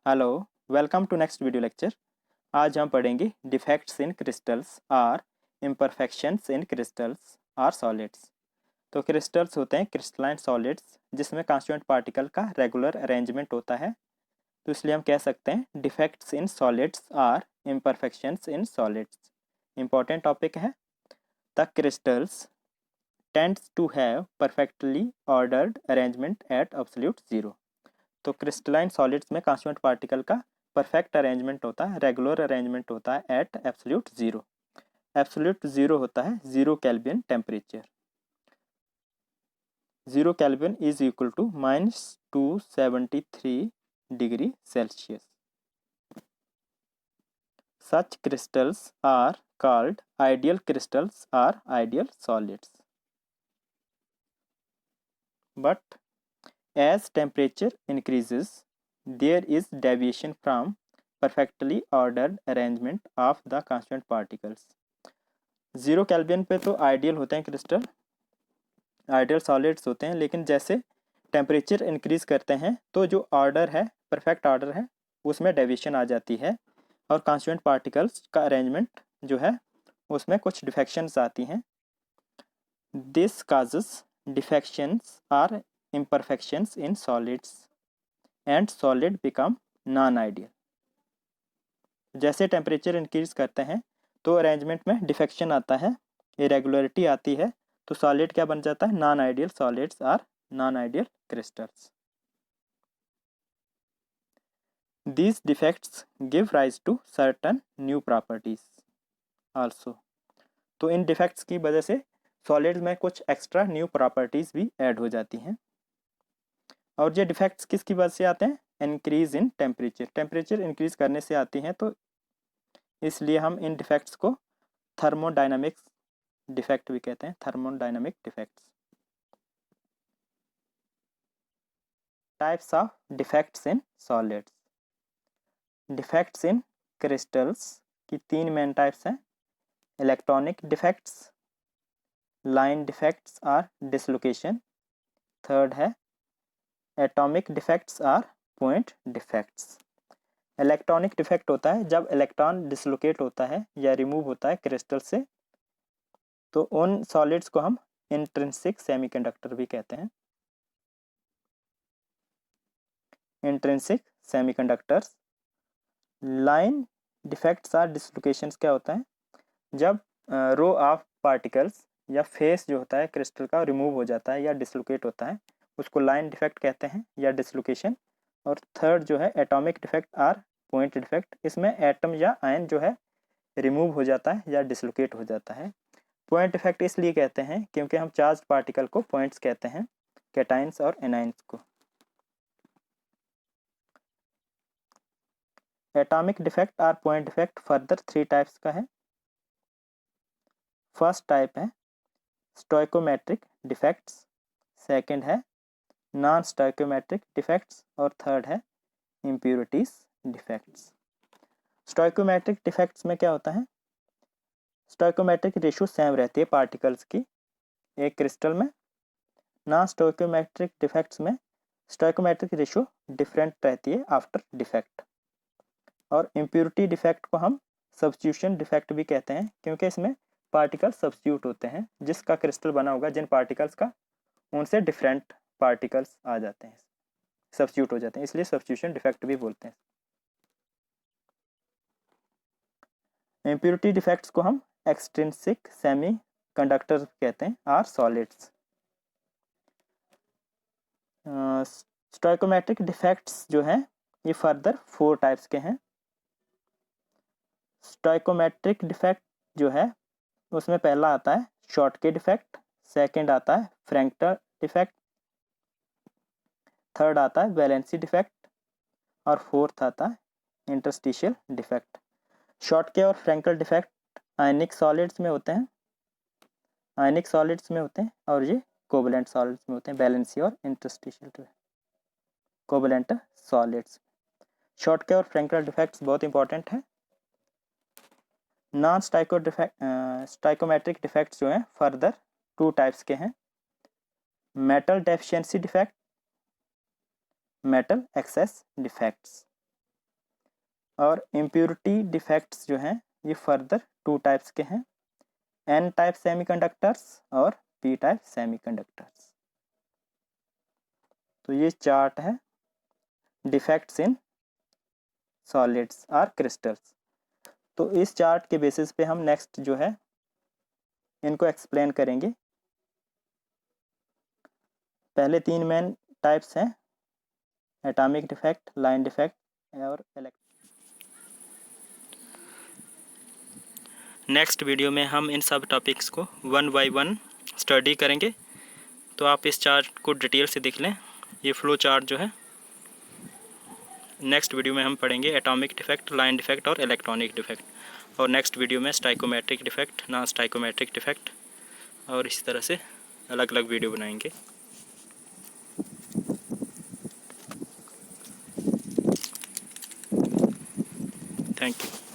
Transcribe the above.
Hello, welcome to next video lecture. आज हम पढ़ेंगे defects in crystals or imperfections in crystals or solids. तो crystals होते हैं क्रिस्टलाइन सॉलिड्स जिसमें कॉन्स्टिट्यूएंट पार्टिकल का रेगुलर अरेंजमेंट होता है। तो इसलिए हम कह सकते हैं defects in solids or imperfections in solids. Important topic है। The crystals tends to have perfectly ordered arrangement at absolute zero. तो क्रिस्टलाइन सॉलिड्स में कॉन्स्टिट्यूएंट पार्टिकल का परफेक्ट अरेंजमेंट होता है, रेगुलर अरेंजमेंट होता है at absolute zero. Absolute zero होता है 0 kelvin temperature. 0 kelvin is equal to -273 degree Celsius. Such crystals are called ideal crystals are ideal solids. But as temperature increases, there is deviation from perfectly ordered arrangement of the constituent particles. 0 kelvin पे तो ideal होते हैं crystal, ideal solids होते हैं, लेकिन जैसे temperature increase करते हैं तो जो ऑर्डर है, परफेक्ट ऑर्डर है, उसमें डेविएशन आ जाती है और कॉन्स्टिट्यूएंट पार्टिकल्स का अरेंजमेंट जो है उसमें कुछ डिफेक्शंस आती हैं। This causes defections are imperfections in solids and solid become non-ideal। जैसे टेम्परेचर इंक्रीज करते हैं तो अरेंजमेंट में डिफेक्शन आता है, इरेगुलरिटी आती है, तो सॉलिड क्या बन जाता है? Non ideal solids are non ideal crystals. These defects give rise to certain new properties also। तो इन डिफेक्ट्स की वजह से सॉलिड में कुछ एक्स्ट्रा न्यू प्रॉपर्टीज भी ऐड हो जाती हैं। और ये डिफेक्ट्स किसकी वजह से आते हैं? Increase in temperature, temperature increase करने से आती हैं। तो इसलिए हम इन डिफेक्ट्स को थर्मोडायनामिक्स डिफेक्ट भी कहते हैं, thermodynamic defects. Types of defects in solids. Defects in crystals की 3 मेन टाइप्स हैं। Electronic defects, line defects or dislocation, third है atomic defects or point defects. Electronic defect होता है जब इलेक्ट्रॉन डिसलोकेट होता है या रिमूव होता है क्रिस्टल से, तो उन सॉलिड्स को हम इंट्रिंसिक सेमीकंडक्टर भी कहते हैं। Intrinsic semiconductors. Line defects or dislocations क्या होता है? जब रो ऑफ पार्टिकल्स या फेस जो होता है क्रिस्टल का रिमूव हो जाता है या डिसलोकेट होता है, उसको लाइन डिफेक्ट कहते हैं या डिसलोकेशन। और थर्ड जो है atomic defect or point defect. इसमें एटम या आयन जो है रिमूव हो जाता है या डिसलोकेट हो जाता है। पॉइंट डिफेक्ट इसलिए कहते हैं क्योंकि हम चार्ज पार्टिकल को पॉइंट्स कहते हैं, कैटाइंस और एनाइंस को। Atomic defect or point defect further 3 types का है। फर्स्ट टाइप है स्टोइकोमेट्रिक डिफेक्ट्स, सेकंड है नॉन स्टोइकोमेट्रिक डिफेक्ट्स और थर्ड है इम्प्योरिटीज डिफेक्ट्स। स्टोइकोमेट्रिक डिफेक्ट्स में क्या होता है? स्टोइकोमेट्रिक रेशियो सेम रहती है पार्टिकल्स की एक क्रिस्टल में। नॉन स्टोइकोमेट्रिक डिफेक्ट्स में स्टोइकोमेट्रिक रेशियो डिफरेंट रहती है आफ्टर डिफेक्ट। और इम्प्योरिटी डिफेक्ट को हम सब्स्टिट्यूशन डिफेक्ट भी कहते हैं क्योंकि इसमें पार्टिकल सब्स्टिट्यूट होते हैं, जिसका क्रिस्टल बना होगा जिन पार्टिकल्स का, उनसे डिफरेंट पार्टिकल्स आ जाते हैं, सब्स्टिट्यूट हो जाते हैं, इसलिए सब्स्टिट्यूशन डिफेक्ट भी बोलते हैं। इम्प्योरिटी डिफेक्ट्स को हम एक्सट्रिंसिक सेमी कंडक्टर कहते हैं आर सॉलिड्स। स्टोइकोमेट्रिक डिफेक्ट्स जो हैं ये फर्दर 4 टाइप्स के हैं। स्टोइकोमेट्रिक डिफेक्ट जो है उसमें पहला आता है शॉटकी डिफेक्ट, सेकंड आता है फ्रैंकल डिफेक्ट, थर्ड आता है वैलेंसी डिफेक्ट और फोर्थ आता है इंटरस्टिशियल डिफेक्ट। शॉटकी और फ्रैंकल डिफेक्ट आयनिक सॉलिड्स में होते हैं, आयनिक सॉलिड्स में होते हैं, और ये कोवलेंट सॉलिड्स में होते हैं, वैलेंसी और इंटरस्टिशियल कोवलेंट सॉलिड्स। शॉटकी और फ्रैंकल डिफेक्ट्स बहुत इंपॉर्टेंट है। नॉन स्टाइकोमेट्रिक डिफेक्ट्स जो हैं फर्दर 2 टाइप्स के हैं। Metal deficiency defect, metal access defects. और इम्प्योरिटी डिफेक्ट्स जो हैं ये फर्दर 2 टाइप्स के हैं, N टाइप सेमीकंडक्टर्स और P टाइप सेमीकंडक्टर्स। तो ये चार्ट है डिफेक्ट्स इन सॉलिड्स और क्रिस्टल्स। तो इस चार्ट के बेसिस पे हम नेक्स्ट जो है इनको एक्सप्लेन करेंगे। पहले 3 मेन टाइप्स हैं, एटॉमिक डिफेक्ट, लाइन डिफेक्ट और नेक्स्ट वीडियो में हम इन सब टॉपिक्स को 1 बाय 1 स्टडी करेंगे। तो आप इस चार्ट को डिटेल से देख लें, ये फ्लो चार्ट जो है। नेक्स्ट वीडियो में हम पढ़ेंगे एटॉमिक डिफेक्ट, लाइन डिफेक्ट और इलेक्ट्रॉनिक डिफेक्ट, और नेक्स्ट वीडियो में stoichiometric defect, non stoichiometric defect, और इसी तरह से अलग अलग वीडियो बनाएंगे। Thank you.